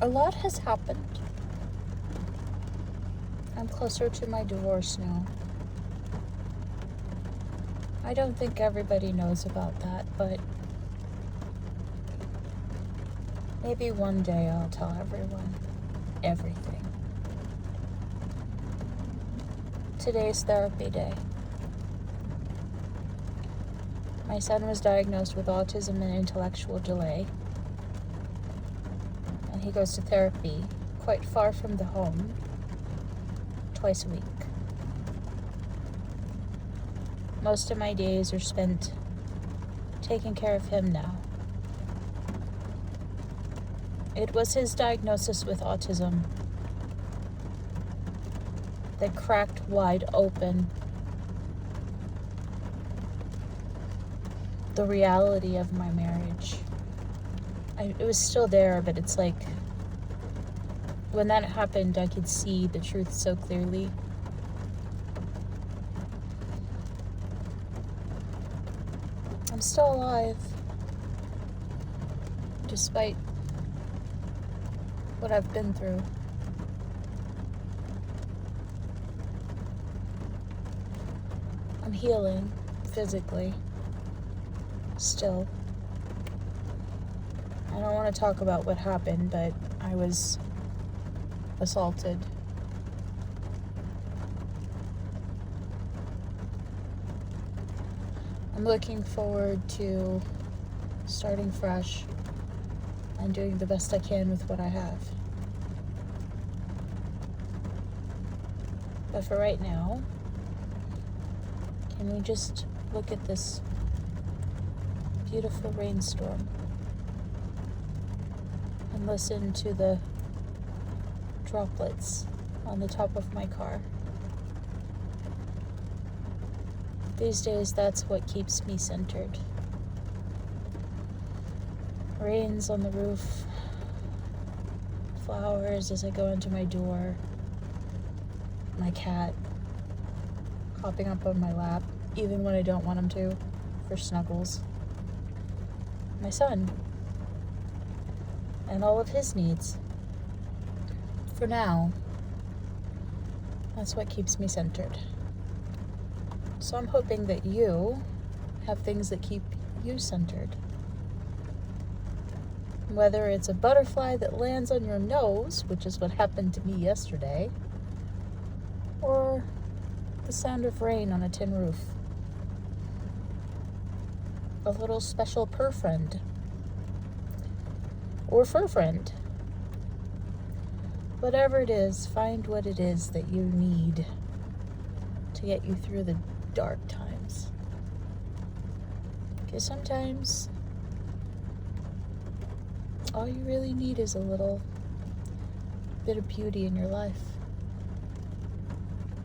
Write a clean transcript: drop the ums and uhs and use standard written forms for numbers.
A lot has happened. I'm closer to my divorce now. I don't think everybody knows about that, but maybe one day I'll tell everyone everything. Today's therapy day. My son was diagnosed with autism and intellectual delay, and he goes to therapy quite far from the home, twice a week. Most of my days are spent taking care of him now. It was his diagnosis with autism that cracked wide open the reality of my marriage. It was still there, but it's like when that happened, I could see the truth so clearly. I'm still alive, despite what I've been through. I'm healing physically, still. I don't want to talk about what happened, but I was assaulted. I'm looking forward to starting fresh and doing the best I can with what I have. But for right now, can we just look at this beautiful rainstorm and listen to the droplets on the top of my car? These days, that's what keeps me centered. Rains on the roof, flowers as I go into my door, my cat hopping up on my lap, even when I don't want him to, for snuggles, my son, and all of his needs. For now, that's what keeps me centered. So I'm hoping that you have things that keep you centered. Whether it's a butterfly that lands on your nose, which is what happened to me yesterday, or the sound of rain on a tin roof. A little special purr friend. Or fur friend. Whatever it is, find what it is that you need to get you through the dark times. Because sometimes all you really need is a little bit of beauty in your life.